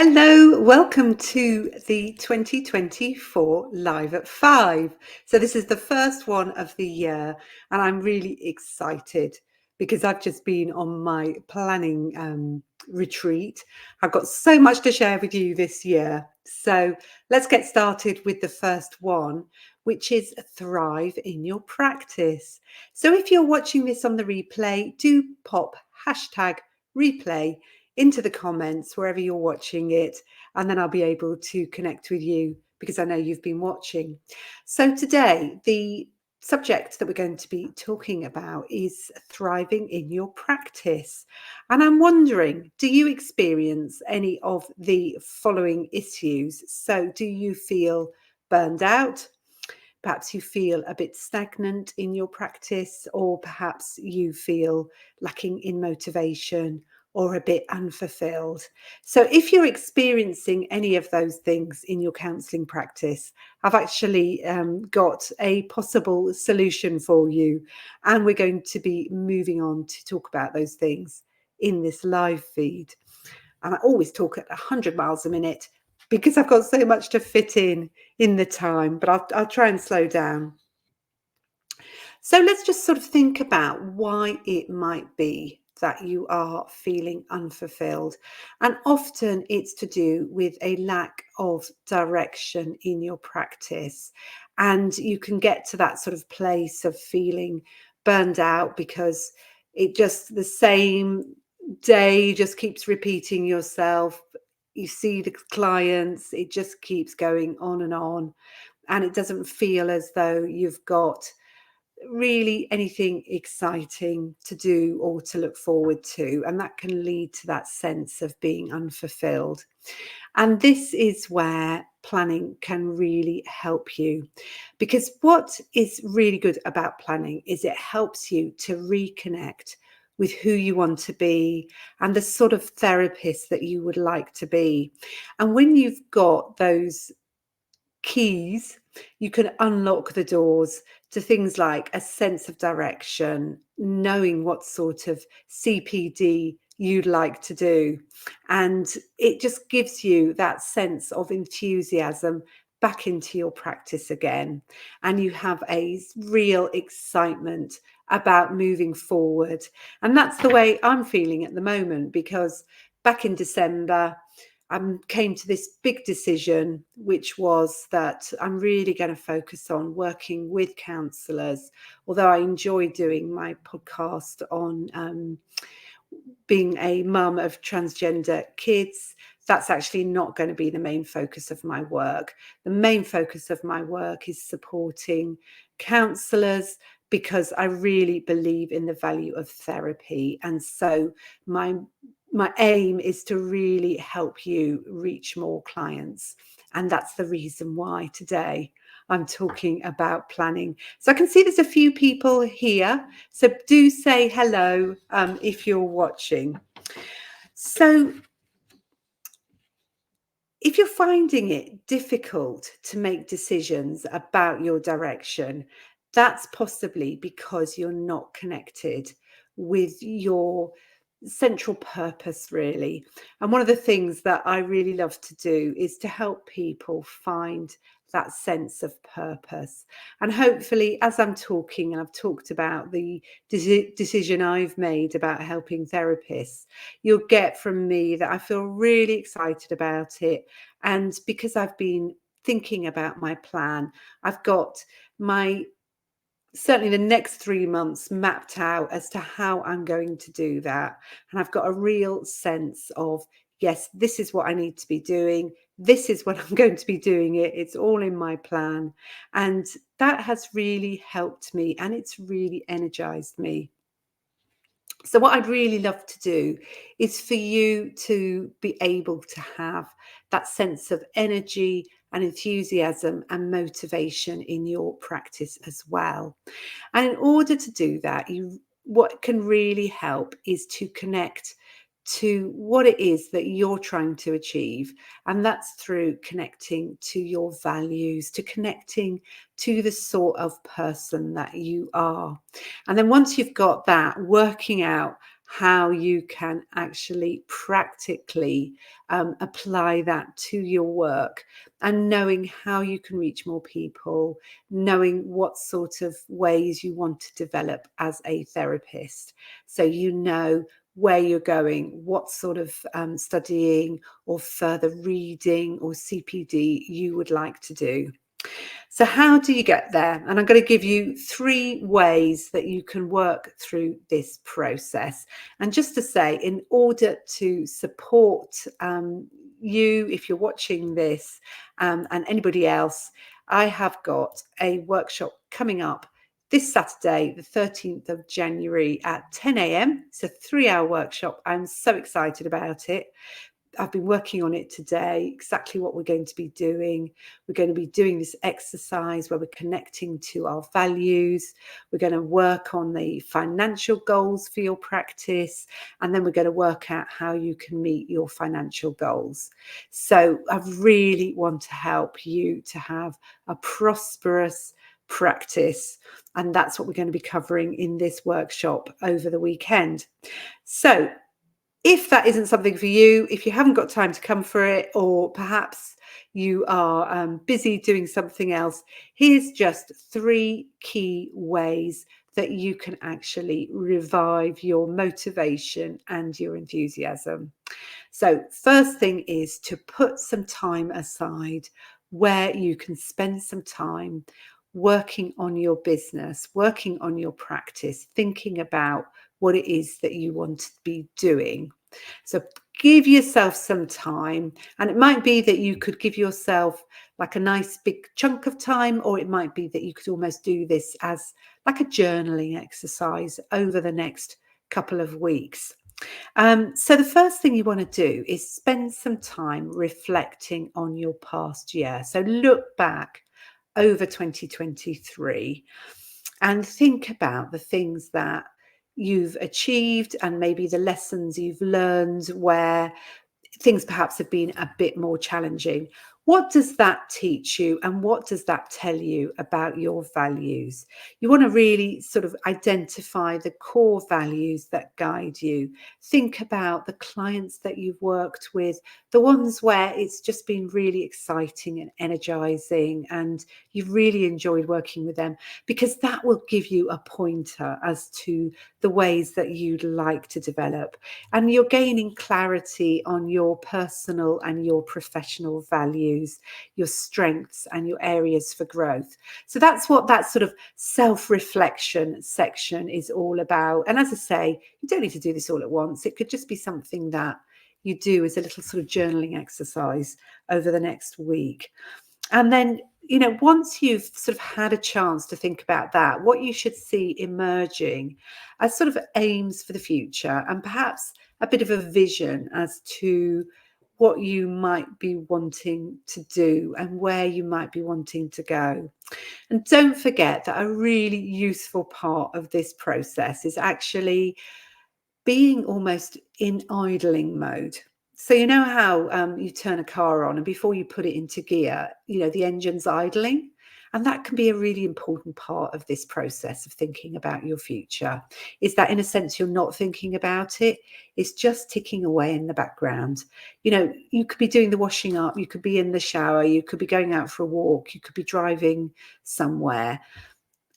Hello, welcome to the 2024 Live at 5. So this is the first one of the year, and I'm really excited because I've just been on my planning retreat. I've got so much to share with you this year. So let's get started with the first one, which is thrive in your practice. So if you're watching this on the replay, do pop hashtag replay into the comments wherever you're watching it, and then I'll be able to connect with you because I know you've been watching. So today, the subject that we're going to be talking about is thriving in your practice. And I'm wondering, do you experience any of the following issues? So do you feel burned out? Perhaps you feel a bit stagnant in your practice, or perhaps you feel lacking in motivation or a bit unfulfilled. So if you're experiencing any of those things in your counselling practice, I've actually got a possible solution for you. And we're going to be moving on to talk about those things in this live feed. And I always talk at 100 miles a minute because I've got so much to fit in the time, but I'll try and slow down. So let's just sort of think about why it might be that you are feeling unfulfilled. And often it's to do with a lack of direction in your practice. And you can get to that sort of place of feeling burned out because the same day just keeps repeating yourself. You see the clients, it just keeps going on, and it doesn't feel as though you've got really anything exciting to do or to look forward to, and that can lead to that sense of being unfulfilled. And this is where planning can really help you, because what is really good about planning is it helps you to reconnect with who you want to be and the sort of therapist that you would like to be. And when you've got those keys, you can unlock the doors to things like a sense of direction, knowing what sort of CPD you'd like to do. And it just gives you that sense of enthusiasm back into your practice again. And you have a real excitement about moving forward. And that's the way I'm feeling at the moment, because back in December, I came to this big decision, which was that I'm really going to focus on working with counsellors. Although I enjoy doing my podcast on being a mum of transgender kids, that's actually not going to be the main focus of my work. The main focus of my work is supporting counsellors, because I really believe in the value of therapy. And so my aim is to really help you reach more clients. And that's the reason why today I'm talking about planning. So I can see there's a few people here. So do say hello if you're watching. So if you're finding it difficult to make decisions about your direction, that's possibly because you're not connected with your central purpose, really. And one of the things that I really love to do is to help people find that sense of purpose. And hopefully, as I'm talking, and I've talked about the decision I've made about helping therapists, you'll get from me that I feel really excited about it. And because I've been thinking about my plan, I've got my certainly the next 3 months mapped out as to how I'm going to do that. And I've got a real sense of, yes, this is what I need to be doing. This is when I'm going to be doing it. It's all in my plan. And that has really helped me, and it's really energized me. So what I'd really love to do is for you to be able to have that sense of energy and enthusiasm and motivation in your practice as well. And in order to do that, what can really help is to connect to what it is that you're trying to achieve. And that's through connecting to your values, to connecting to the sort of person that you are. And then once you've got that, working out how you can actually practically apply that to your work, and knowing how you can reach more people, knowing what sort of ways you want to develop as a therapist. So you know where you're going, what sort of studying or further reading or CPD you would like to do. So how do you get there? And I'm going to give you 3 ways that you can work through this process. And just to say, in order to support you, if you're watching this, and anybody else, I have got a workshop coming up this Saturday, the 13th of January at 10 a.m. It's a 3-hour workshop. I'm so excited about it. I've been working on it today, exactly what we're going to be doing. We're going to be doing this exercise where we're connecting to our values. We're going to work on the financial goals for your practice, and then we're going to work out how you can meet your financial goals. So I really want to help you to have a prosperous practice, and that's what we're going to be covering in this workshop over the weekend. So if that isn't something for you, if you haven't got time to come for it, or perhaps you are busy doing something else, here's just 3 key ways that you can actually revive your motivation and your enthusiasm. So first thing is to put some time aside where you can spend some time working on your business, working on your practice, thinking about what it is that you want to be doing. So give yourself some time, and it might be that you could give yourself like a nice big chunk of time, or it might be that you could almost do this as like a journaling exercise over the next couple of weeks. So the first thing you want to do is spend some time reflecting on your past year. So look back over 2023 and think about the things that you've achieved and maybe the lessons you've learned where things perhaps have been a bit more challenging. What does that teach you, and what does that tell you about your values? You want to really sort of identify the core values that guide you. Think about the clients that you've worked with, the ones where it's just been really exciting and energizing and you've really enjoyed working with them, because that will give you a pointer as to the ways that you'd like to develop. And you're gaining clarity on your personal and your professional values, your strengths and your areas for growth. So that's what that sort of self-reflection section is all about. And as I say, you don't need to do this all at once. It could just be something that you do as a little sort of journaling exercise over the next week. And then, once you've sort of had a chance to think about that, what you should see emerging as sort of aims for the future, and perhaps a bit of a vision as to what you might be wanting to do and where you might be wanting to go. And don't forget that a really useful part of this process is actually being almost in idling mode. So you know how you turn a car on and before you put it into gear, the engine's idling. And that can be a really important part of this process of thinking about your future, is that in a sense, you're not thinking about it. It's just ticking away in the background. You could be doing the washing up, you could be in the shower, you could be going out for a walk, you could be driving somewhere.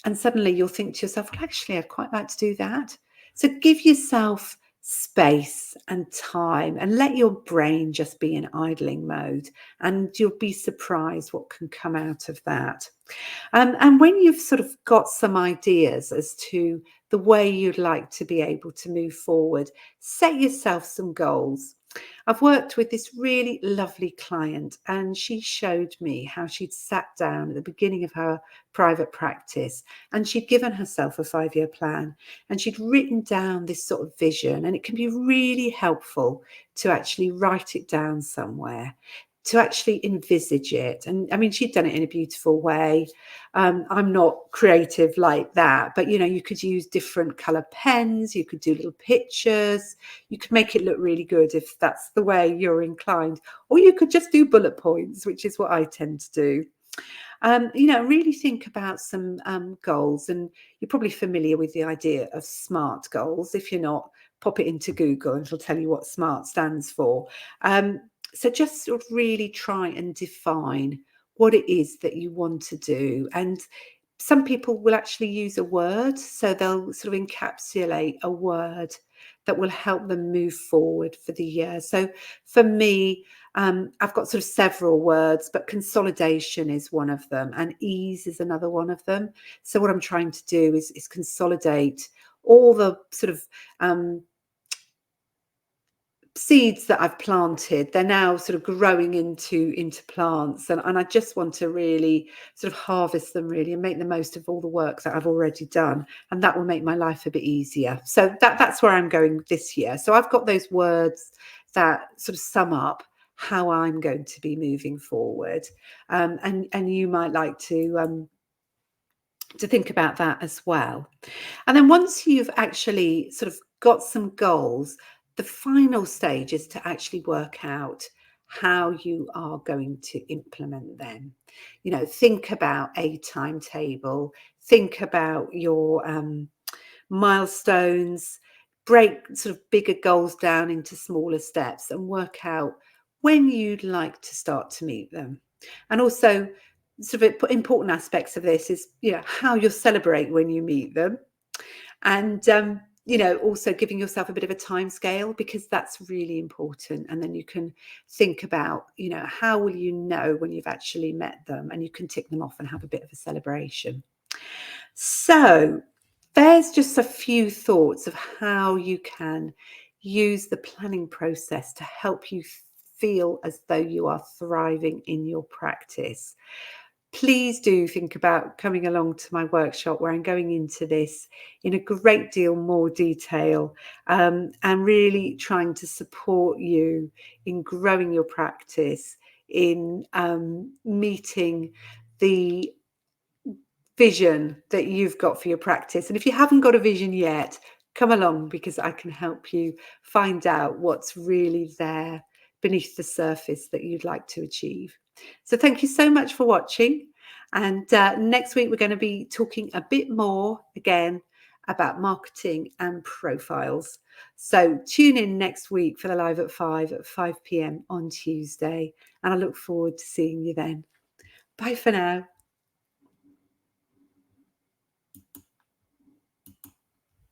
And suddenly you'll think to yourself, well, actually, I'd quite like to do that. So give yourself space and time and let your brain just be in idling mode, and you'll be surprised what can come out of that. And when you've sort of got some ideas as to the way you'd like to be able to move forward, set yourself some goals. I've worked with this really lovely client, and she showed me how she'd sat down at the beginning of her private practice and she'd given herself a 5-year plan, and she'd written down this sort of vision. And it can be really helpful to actually write it down somewhere, to actually envisage it. And I mean, she'd done it in a beautiful way. I'm not creative like that, but you could use different color pens, you could do little pictures, you could make it look really good if that's the way you're inclined, or you could just do bullet points, which is what I tend to do. Really think about some goals, and you're probably familiar with the idea of SMART goals. If you're not, pop it into Google and it'll tell you what SMART stands for. So just sort of really try and define what it is that you want to do. And some people will actually use a word, so they'll sort of encapsulate a word that will help them move forward for the year. So for me, I've got sort of several words, but consolidation is one of them, and ease is another one of them. So what I'm trying to do is consolidate all the sort of seeds that I've planted. They're now sort of growing into plants, and I just want to really sort of harvest them really and make the most of all the work that I've already done, and that will make my life a bit easier. So that's where I'm going this year. So I've got those words that sort of sum up how I'm going to be moving forward, and you might like to think about that as well. And then once you've actually sort of got some goals, the final stage is to actually work out how you are going to implement them. You know, think about a timetable, think about your milestones, break sort of bigger goals down into smaller steps and work out when you'd like to start to meet them. And also, sort of important aspects of this is, you know, how you'll celebrate when you meet them, and you know, also giving yourself a bit of a time scale, because that's really important. And then you can think about, you know, how will you know when you've actually met them, and you can tick them off and have a bit of a celebration. So there's just a few thoughts of how you can use the planning process to help you feel as though you are thriving in your practice. Please do think about coming along to my workshop, where I'm going into this in a great deal more detail, and really trying to support you in growing your practice, in meeting the vision that you've got for your practice. And if you haven't got a vision yet, come along, because I can help you find out what's really there beneath the surface that you'd like to achieve. So thank you so much for watching. And next week, we're going to be talking a bit more again about marketing and profiles. So tune in next week for the Live at 5 p.m. on Tuesday. And I look forward to seeing you then. Bye for now.